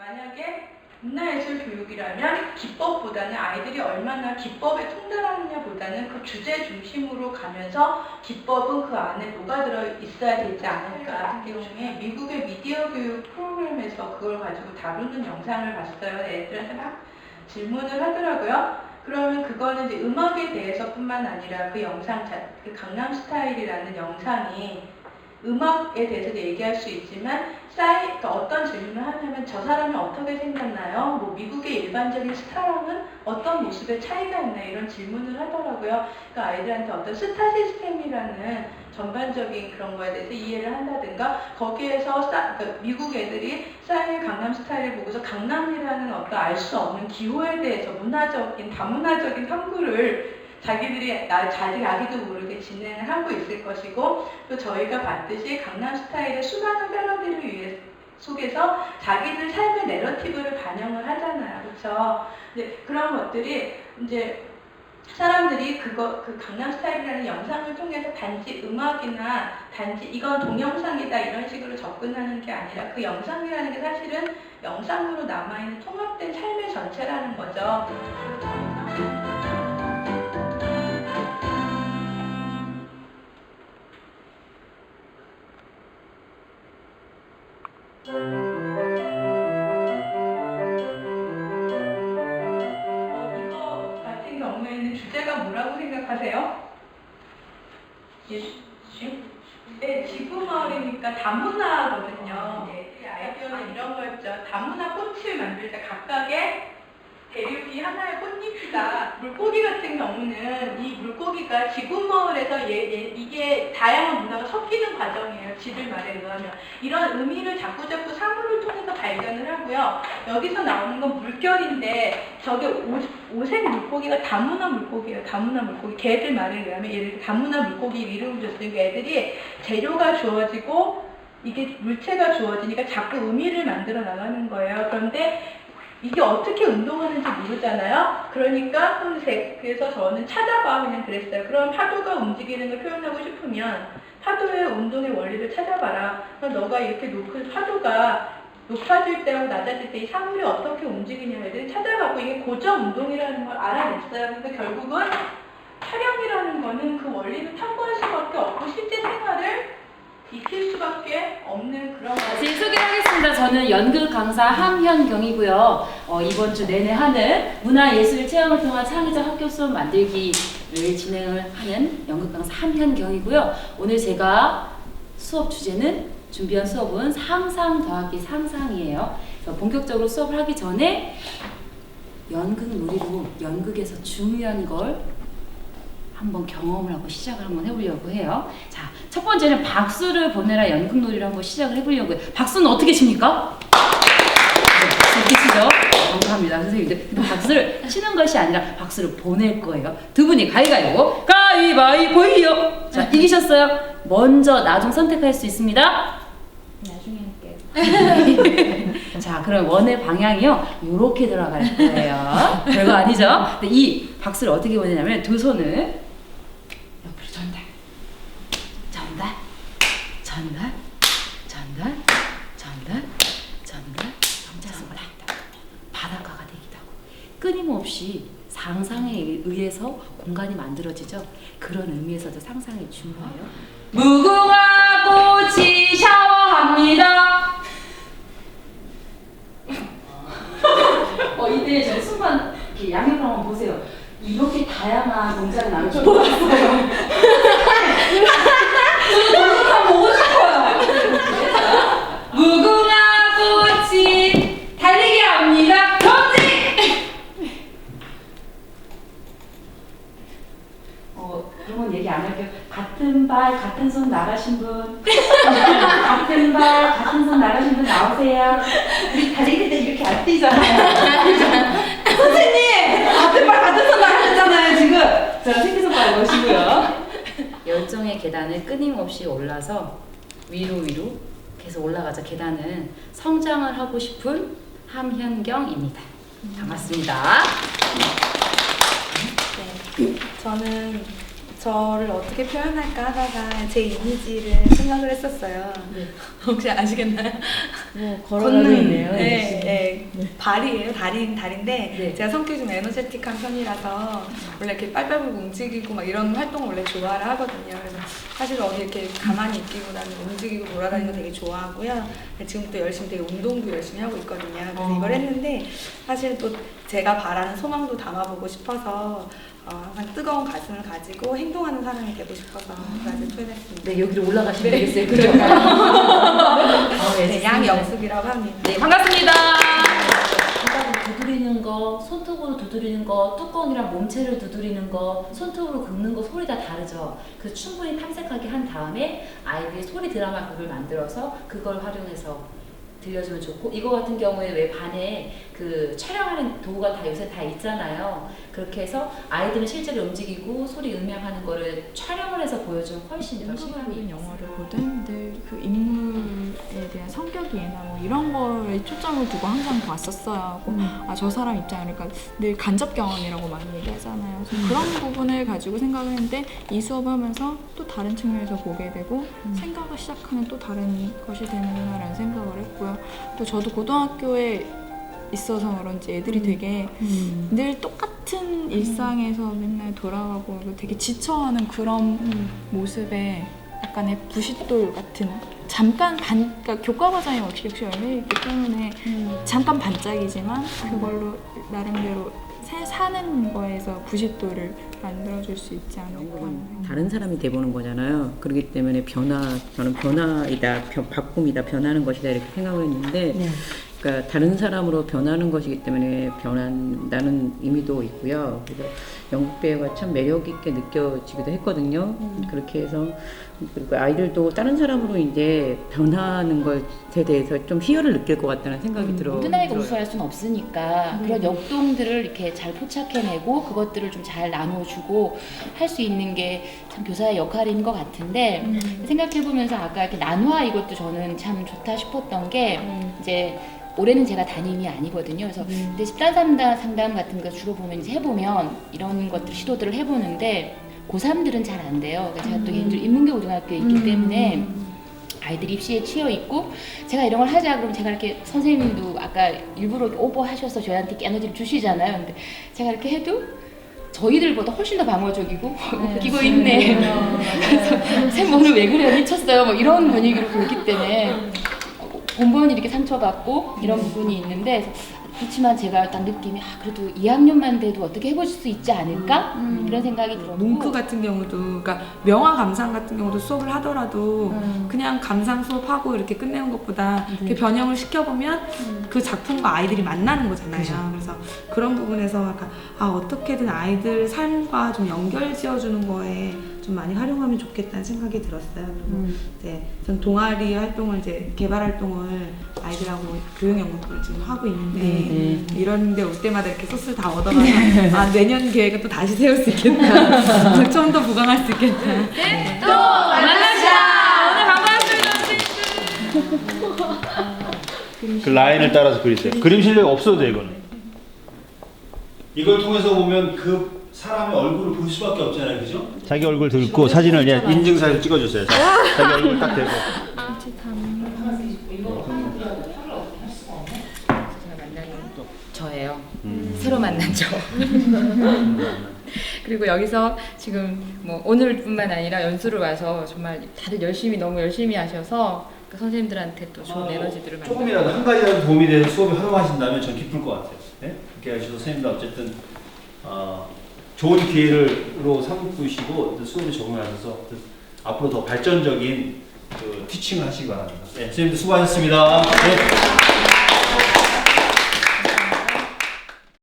만약에 문화예술 교육이라면 기법보다는 아이들이 얼마나 기법에 통달하느냐보다는 그 주제 중심으로 가면서 기법은 그 안에 녹아들어 있어야 되지 않을까. 같은 경우에 미국의 미디어 교육 프로그램에서 그걸 가지고 다루는 영상을 봤어요. 애들한테 막 질문을 하더라고요. 그러면 그거는 이제 음악에 대해서뿐만 아니라 그 영상, 그 강남스타일이라는 영상이 음악에 대해서도 얘기할 수 있지만 그러니까 어떤 질문을 하냐면 저 사람이 어떻게 생겼나요? 뭐 미국의 일반적인 스타랑은 어떤 모습의 차이가 있나요? 이런 질문을 하더라고요. 그러니까 아이들한테 어떤 스타 시스템이라는 전반적인 그런 거에 대해서 이해를 한다든가 거기에서 그러니까 미국 애들이 싸이의 강남 스타일을 보고서 강남이라는 어떤 알 수 없는 기호에 대해서 문화적인 다문화적인 탐구를 자기들이 자기도 모르게 진행을 하고 있을 것이고 또 저희가 봤듯이 강남 스타일의 수많은 패러디를 위해 속에서 자기들 삶의 내러티브를 반영을 하잖아요. 그렇죠? 이제 그런 것들이 이제 사람들이 그 강남 스타일이라는 영상을 통해서 단지 음악이나 단지 이건 동영상이다 이런 식으로 접근하는 게 아니라 그 영상이라는 게 사실은 영상으로 남아있는 통합된 삶의 전체라는 거죠. 이거 같은 경우에는 주제가 뭐라고 생각하세요? 네, 지구마을이니까 다문화거든요. 네, 아이디어는 이런 거였죠. 다문화 꽃을 만들 때 각각의 대륙이 하나의 꽃잎이다. 물고기 같은 경우는 이 물고기가 지구마을에서 이게 다양한 문화가 섞이는 과정이에요. 지들 말에 의하면. 이런 의미를 자꾸 사물을 통해서 발견을 하고요. 여기서 나오는 건 물결인데 저게 오색 물고기가 다문화 물고기예요. 다문화 물고기. 걔들 말에 의하면 얘들 다문화 물고기 이름을 줬으니까 애들이 재료가 주어지고 이게 물체가 주어지니까 자꾸 의미를 만들어 나가는 거예요. 그런데 이게 어떻게 운동하는지 모르잖아요. 그러니까 그래서 저는 찾아봐 그냥 그랬어요. 그럼 파도가 움직이는 걸 표현하고 싶으면 파도의 운동의 원리를 찾아봐라. 그럼 너가 이렇게 파도가 높아질 때하고 낮아질 때 이 사물이 어떻게 움직이냐를 찾아가고 이게 고정 운동이라는 걸 알아냈어요. 근데 결국은 촬영이라는 거는 그 원리를 탐구할 수밖에 없고 실제 생활을 익힐 수밖에 없는 그런 지금 소개하겠습니다. 저는 연극 강사 함현경이고요. 이번 주 내내 하는 문화예술 체험을 통한 창의적 학교 수업 만들기를 진행을 하는 연극 강사 함현경이고요. 오늘 제가 수업 주제는 준비한 수업은 상상 더하기 상상이에요. 그래서 본격적으로 수업을 하기 전에 연극 놀이로 연극에서 중요한 걸 한번 경험을 하고 시작을 한번 해보려고 해요. 자, 첫 번째는 박수를 보내라 연극놀이를 한번 시작을 해보려고 해요. 박수는 어떻게 칩니까? 네, 박수 이렇게 치죠? 감사합니다. 선생님들. 박수를 치는 것이 아니라 박수를 보낼 거예요. 두 분이 가위바위보, 가위바위보이요. 자, 이기셨어요. 먼저 나 좀 선택할 수 있습니다. 나중에 할게요. 자, 그럼 원의 방향이요. 요렇게 들어갈 거예요. 별거 아니죠? 근데 이 박수를 어떻게 보내냐면 두 손을 옆으로 전달, 전달, 전달, 전달, 전달, 전달, 전달, 바닷가가 되기도 하고 끊임없이 상상에 의해서 공간이 만들어지죠. 그런 의미에서도 상상이 중요해요. 무궁화 꽃이 샤워합니다. 이때 저 순간 이렇게 양옆을 한번 보세요. 이렇게 다양한 동작이 나올 줄 몰랐어요. 저도 동영상 보고 싶어요. 무궁화 꽃이 달리기 합니다. 경직! 그러면 얘기 안 할게요. 같은 발, 같은 손 나가신 분. 같은 발, 같은 손 나가신 분 나오세요. 우리 달리기 때 이렇게 안 뛰잖아요. 선생님! 같은 발, 같은 손 나가셨잖아요, 지금. 자, 새끼손가락 넣으시고요. 열정의 계단을 끊임없이 올라서 위로 계속 올라가자. 계단은 성장을 하고 싶은 함현경입니다. 반갑습니다. 네, 저는 저를 어떻게 표현할까 하다가 제 이미지를 생각을 했었어요. 네. 혹시 아시겠나요? 걸어가고 있네요. 네, 네. 발이에요. 달인데 네. 제가 성격이 좀 에너제틱한 편이라서 원래 이렇게 빨빨 불고 움직이고 막 이런 활동을 원래 좋아를 하거든요. 그래서 사실 어디 이렇게 가만히 있기보다는 움직이고 돌아다니는 거 되게 좋아하고요. 지금 또 열심히 되게 운동도 열심히 하고 있거든요. 그래서 이걸 했는데 사실 또 제가 바라는 소망도 담아보고 싶어서 항상 뜨거운 가슴을 가지고 행동하는 사람이 되고 싶어서 그래서 표현했습니다. 네, 여기로 올라가시면 되겠어요. 그래요. 네, 양영숙이라고 합니다. 네, 반갑습니다. 두드리는 거, 손톱으로 두드리는 거, 뚜껑이랑 몸체를 두드리는 거, 손톱으로 긁는 거 소리 다 다르죠. 그래서 충분히 탐색하게 한 다음에 아이들이 소리 드라마 곡을 만들어서 그걸 활용해서 들려주면 좋고, 이거 같은 경우에 왜 반에 그 촬영하는 도구가 다 요새 다 있잖아요. 그렇게 해서 아이들은 실제로 움직이고 소리 음향하는 거를 촬영을 해서 보여주면 훨씬 더 실감이 영화를 보든 늘 그 인물에 대한 성격이나 뭐 이런 거에 초점을 두고 항상 봤었어요. 저 사람 입장을 그러니까 늘 간접 경험이라고 많이 얘기하잖아요. 그래서 그런 부분을 가지고 생각을 했는데 이 수업하면서 또 다른 측면에서 보게 되고 생각을 시작하는 또 다른 것이 되는구나라는 생각을 했고요. 또 저도 고등학교에 있어서 그런지 애들이 되게 늘 똑같은 일상에서 맨날 돌아가고 되게 지쳐하는 그런 모습에 약간의 부싯돌 같은 잠깐 그러니까 교과 과정이 역시 열려있기 때문에 잠깐 반짝이지만 그걸로 나름대로 사는 거에서 부싯돌을 만들어줄 수 있지 않을까. 다른 사람이 돼보는 거잖아요. 그렇기 때문에 저는 변화이다, 바꿈이다, 변하는 것이다 이렇게 생각을 했는데 그러니까 다른 사람으로 변하는 것이기 때문에 변한다는 의미도 있고요. 그래서 연극 배우가 참 매력 있게 느껴지기도 했거든요. 그렇게 해서 그리고 아이들도 다른 사람으로 이제 변하는 것에 대해서 좀 희열을 느낄 것 같다는 생각이 들어요. 모든 아이가 우수할 수는 없으니까 그런 역동들을 이렇게 잘 포착해내고 그것들을 좀 잘 나눠주고 할 수 있는 게 참 교사의 역할인 것 같은데 생각해보면서 아까 이렇게 난화 이것도 저는 참 좋다 싶었던 게 이제 올해는 제가 담임이 아니거든요. 그래서 근데 집단 상담 같은 거 주로 보면 이제 해보면 이런 것들 시도들을 해보는데 고3들은 잘 안 돼요. 그러니까 제가 또 개인적으로 인문계 고등학교에 있기 때문에 아이들이 입시에 치여 있고 제가 이런 걸 하자 그러면 제가 이렇게 선생님도 아까 일부러 오버하셔서 저희한테 에너지를 주시잖아요. 근데 제가 이렇게 해도 저희들보다 훨씬 더 방어적이고 웃기고 있네. 그래서 쌤 오늘 왜 그래요? 미쳤어요. 뭐 이런 분위기로 보기 때문에 본본이 이렇게 상처받고 이런 부분이 있는데 그렇지만 제가 딱 느낌이 그래도 2학년만 돼도 어떻게 해볼 수 있지 않을까? 이런 생각이 들었고 문크 같은 경우도 그러니까 명화 감상 같은 경우도 수업을 하더라도 그냥 감상 수업하고 이렇게 끝내는 것보다 이렇게 변형을 시켜보면 그 작품과 아이들이 만나는 거잖아요. 그래서 그런 부분에서 약간 어떻게든 아이들 삶과 좀 연결 지어주는 거에 좀 많이 활용하면 좋겠다는 생각이 들었어요. 그리고 이제 전 동아리 활동을 이제 개발 활동을 아이들하고 교육 연구를 지금 하고 있는데 이런데 올 때마다 이렇게 소스를 다 얻어가서 내년 계획은 또 다시 세울 수 있겠다. 좀 더 부강할 수 있겠다. 또 만나자. 오늘 반갑습니다. 그 라인을 따라서 그리세요. 그림 실력이 없어도 돼 이거는. 이걸 통해서 보면 그 사람의 얼굴을 볼 수밖에 없잖아요, 그죠? 자기 얼굴 들고 사진을 인증사진 찍어주세요. 자기 얼굴 딱 대고. 저예요. 새로 만난 저. 그리고 여기서 지금 뭐 오늘뿐만 아니라 연수를 와서 정말 다들 너무 열심히 하셔서 그 선생님들한테 또 좋은 에너지들을 만들고 조금이라도 한 가지라도 도움이 돼서 수업에 활용하신다면 전 기쁠 것 같아요. 네? 그렇게 하셔서 선생님도 어쨌든 좋은 기회로 삼으시고 수업에 적응하셔서 앞으로 더 발전적인 그 티칭을 하시기 바랍니다. 네, 선생님들 수고하셨습니다. 네.